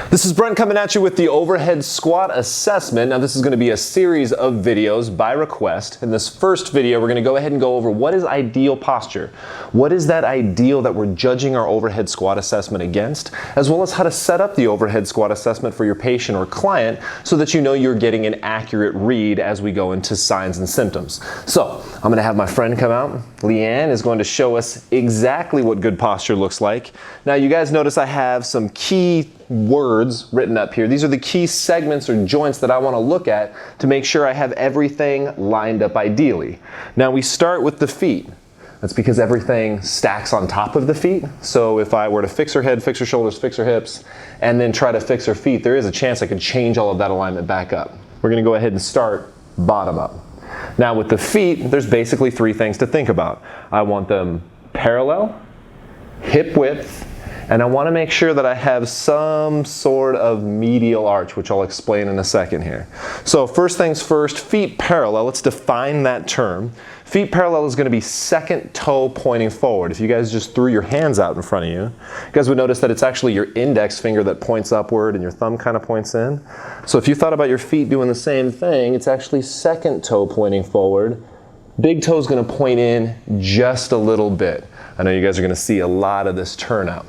This is Brent coming at you with the overhead squat assessment. Now this is going to be a series of videos by request. In this first video, we're going to go ahead and go over what is ideal posture. What is that ideal that we're judging our overhead squat assessment against, as well as how to set up the overhead squat assessment for your patient or client so that you know you're getting an accurate read as we go into signs and symptoms. So I'm going to have my friend come out. Leanne is going to show us exactly what good posture looks like. Now you guys notice I have some key words written up here. These are the key segments or joints that I want to look at to make sure I have everything lined up ideally. Now we start with the feet. That's because everything stacks on top of the feet. So if I were to fix her head, fix her shoulders, fix her hips, and then try to fix her feet, there is a chance I could change all of that alignment back up. We're going to go ahead and start bottom up. Now with the feet, there's basically three things to think about. I want them parallel, hip width, and I want to make sure that I have some sort of medial arch, which I'll explain in a second here. So first things first, feet parallel. Let's define that term. Feet parallel is going to be second toe pointing forward. If you guys just threw your hands out in front of you, you guys would notice that it's actually your index finger that points upward and your thumb kind of points in. So if you thought about your feet doing the same thing, it's actually second toe pointing forward. Big toe is going to point in just a little bit. I know you guys are going to see a lot of this turnout.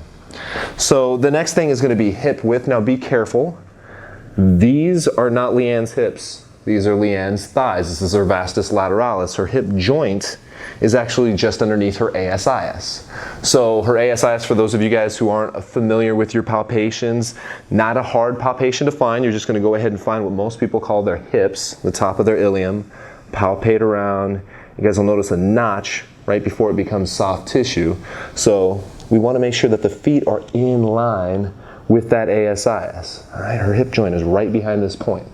So the next thing is going to be hip width. Now be careful. These are not Leanne's hips. These are Leanne's thighs. This is her vastus lateralis. Her hip joint is actually just underneath her ASIS. So her ASIS, for those of you guys who aren't familiar with your palpations, not a hard palpation to find. You're just going to go ahead and find what most people call their hips, the top of their ilium, palpate around. You guys will notice a notch right before it becomes soft tissue. So we want to make sure that the feet are in line with that ASIS. All right, her hip joint is right behind this point.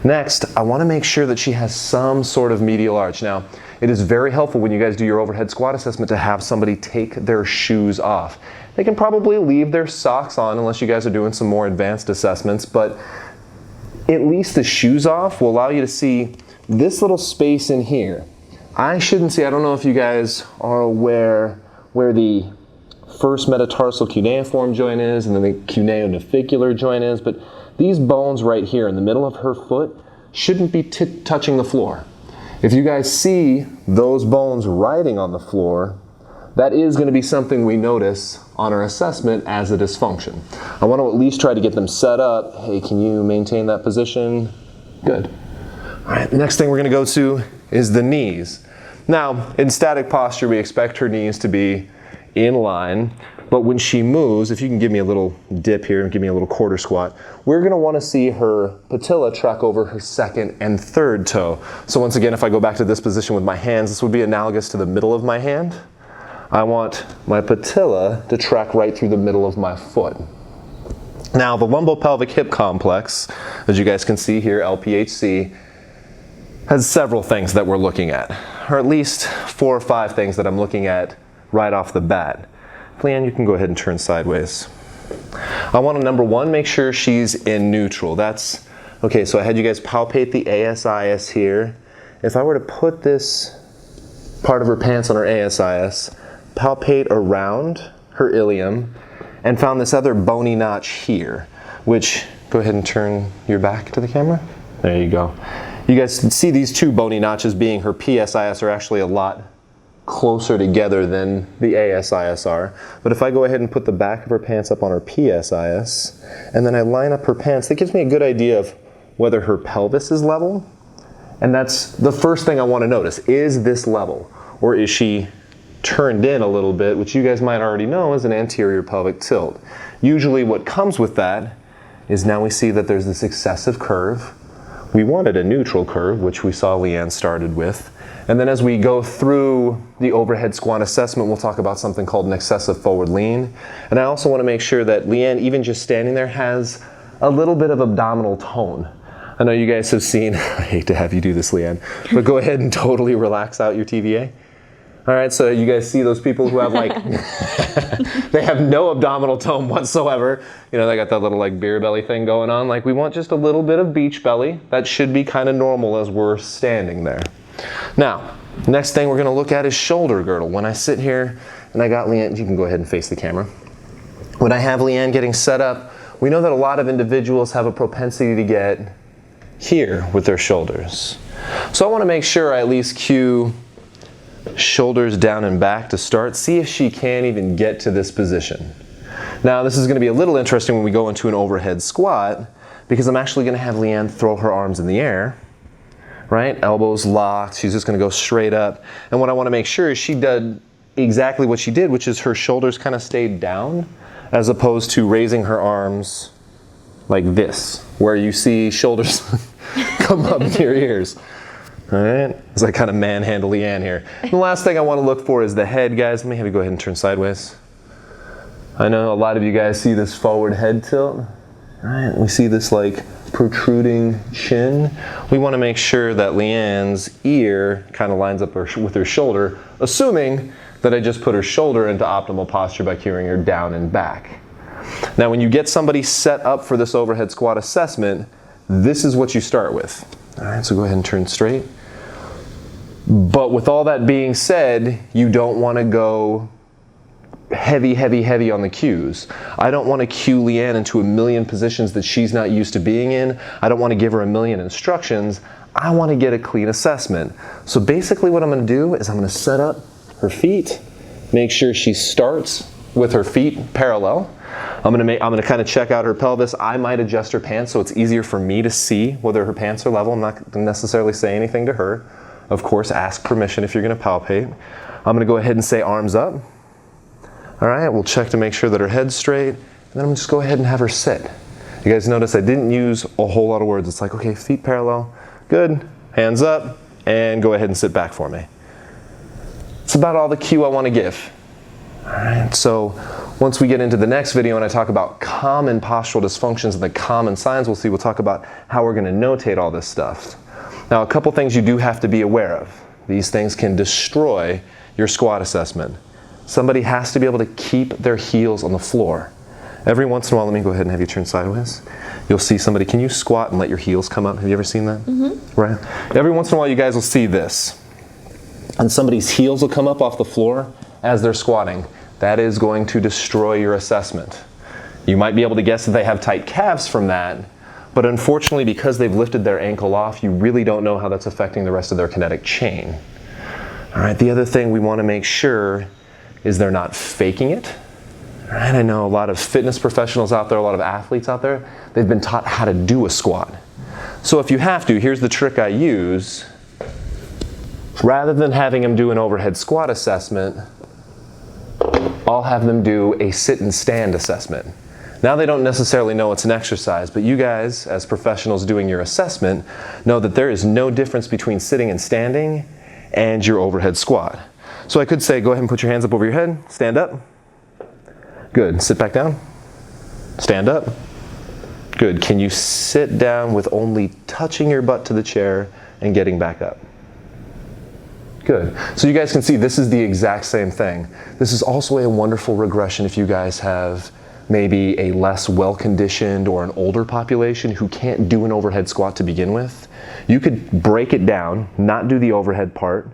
Next, I want to make sure that she has some sort of medial arch. Now, it is very helpful when you guys do your overhead squat assessment to have somebody take their shoes off. They can probably leave their socks on unless you guys are doing some more advanced assessments, but at least the shoes off will allow you to see this little space in here. I shouldn't see, I don't know if you guys are aware where the first metatarsal cuneiform joint is and then the cuneonavicular joint is, but these bones right here in the middle of her foot shouldn't be touching the floor. If you guys see those bones riding on the floor, that is going to be something we notice on our assessment as a dysfunction. I want to at least try to get them set up. Hey, can you maintain that position? Good. All right, the next thing we're going to go to is the knees. Now, in static posture, we expect her knees to be in line, but when she moves, if you can give me a little dip here and give me a little quarter squat, we're going to want to see her patella track over her second and third toe. So once again, if I go back to this position with my hands, this would be analogous to the middle of my hand. I want my patella to track right through the middle of my foot. Now, the lumbopelvic hip complex, as you guys can see here, LPHC, has several things that we're looking at, or at least 4 or 5 things that I'm looking at right off the bat. Leanne, you can go ahead and turn sideways. I want to, number one, make sure she's in neutral. That's, okay, so I had you guys palpate the ASIS here. If I were to put this part of her pants on her ASIS, palpate around her ilium, and found this other bony notch here, which, go ahead and turn your back to the camera. There you go. You guys see these 2 bony notches being her PSIS are actually a lot closer together than the ASIS are. But if I go ahead and put the back of her pants up on her PSIS, and then I line up her pants, that gives me a good idea of whether her pelvis is level. And that's the first thing I want to notice. Is this level? Or is she turned in a little bit, which you guys might already know is an anterior pelvic tilt. Usually what comes with that is now we see that there's this excessive curve. We wanted a neutral curve, which we saw Leanne started with. And then as we go through the overhead squat assessment, we'll talk about something called an excessive forward lean. And I also want to make sure that Leanne, even just standing there, has a little bit of abdominal tone. I know you guys have seen, I hate to have you do this, Leanne, but go ahead and totally relax out your TVA. All right, so you guys see those people who have like, they have no abdominal tone whatsoever. You know, they got that little like beer belly thing going on. Like we want just a little bit of beach belly. That should be kind of normal as we're standing there. Now, next thing we're gonna look at is shoulder girdle. When I sit here and I got Leanne, you can go ahead and face the camera. When I have Leanne getting set up, we know that a lot of individuals have a propensity to get here with their shoulders. So I want to make sure I at least cue shoulders down and back to start. See if she can even get to this position. Now this is going to be a little interesting when we go into an overhead squat, because I'm actually going to have Leanne throw her arms in the air, right? Elbows locked. She's just going to go straight up. And what I want to make sure is she did exactly what she did, which is her shoulders kind of stayed down, as opposed to raising her arms like this, where you see shoulders come up to your ears. All right, as I kind of manhandle Leanne here. And the last thing I want to look for is the head, guys. Let me have you go ahead and turn sideways. I know a lot of you guys see this forward head tilt. All right, we see this like protruding chin. We want to make sure that Leanne's ear kind of lines up with her shoulder, assuming that I just put her shoulder into optimal posture by cueing her down and back. Now, when you get somebody set up for this overhead squat assessment, this is what you start with. All right, so go ahead and turn straight. But with all that being said, you don't want to go heavy, heavy, heavy on the cues. I don't want to cue Leanne into a million positions that she's not used to being in. I don't want to give her a million instructions. I want to get a clean assessment. So basically what I'm going to do is I'm going to set up her feet, make sure she starts with her feet parallel. I'm going to kind of check out her pelvis. I might adjust her pants so it's easier for me to see whether her pants are level. I'm not going to necessarily say anything to her. Of course, ask permission if you're going to palpate. I'm going to go ahead and say arms up. All right, we'll check to make sure that her head's straight. And then I'm going to just go ahead and have her sit. You guys notice I didn't use a whole lot of words. It's like, okay, feet parallel. Good. Hands up. And go ahead and sit back for me. It's about all the cue I want to give. All right, so once we get into the next video and I talk about common postural dysfunctions and the common signs we'll talk about how we're going to notate all this stuff. Now, a couple things you do have to be aware of. These things can destroy your squat assessment. Somebody has to be able to keep their heels on the floor. Every once in a while, let me go ahead and have you turn sideways. You'll see somebody, can you squat and let your heels come up? Have you ever seen that? Mm-hmm. Right? Every once in a while, you guys will see this. And somebody's heels will come up off the floor as they're squatting. That is going to destroy your assessment. You might be able to guess that they have tight calves from that, but unfortunately, because they've lifted their ankle off, you really don't know how that's affecting the rest of their kinetic chain. All right, the other thing we want to make sure is they're not faking it. All right, I know a lot of fitness professionals out there, a lot of athletes out there, they've been taught how to do a squat. So if you have to, here's the trick I use. Rather than having them do an overhead squat assessment, I'll have them do a sit and stand assessment. Now they don't necessarily know it's an exercise, but you guys, as professionals doing your assessment, know that there is no difference between sitting and standing and your overhead squat. So I could say, go ahead and put your hands up over your head, stand up. Good, sit back down, stand up. Good, can you sit down with only touching your butt to the chair and getting back up? Good. So you guys can see this is the exact same thing. This is also a wonderful regression if you guys have maybe a less well-conditioned or an older population who can't do an overhead squat to begin with. You could break it down, not do the overhead part.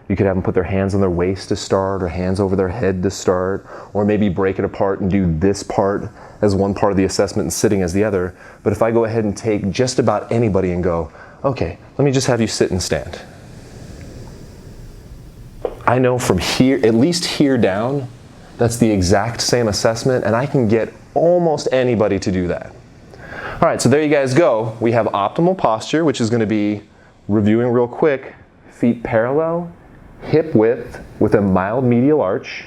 You could have them put their hands on their waist to start, or hands over their head to start, or maybe break it apart and do this part as one part of the assessment and sitting as the other. But if I go ahead and take just about anybody and go, okay, let me just have you sit and stand. I know from here, at least here down, that's the exact same assessment, and I can get almost anybody to do that. All right, so there you guys go. We have optimal posture, which is going to be, reviewing real quick, feet parallel, hip width with a mild medial arch,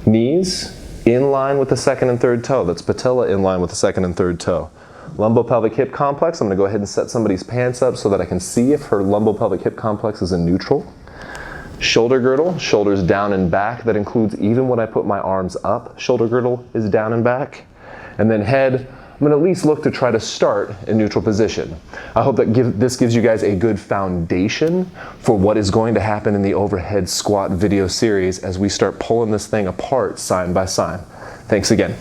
knees in line with the second and third toe. That's patella in line with the second and third toe. Lumbopelvic hip complex, I'm going to go ahead and set somebody's pants up so that I can see if her lumbopelvic hip complex is in neutral. Shoulder girdle, shoulders down and back. That includes even when I put my arms up, shoulder girdle is down and back. And then head, I'm going to at least look to try to start in neutral position. I hope that this gives you guys a good foundation for what is going to happen in the overhead squat video series as we start pulling this thing apart side by side. Thanks again.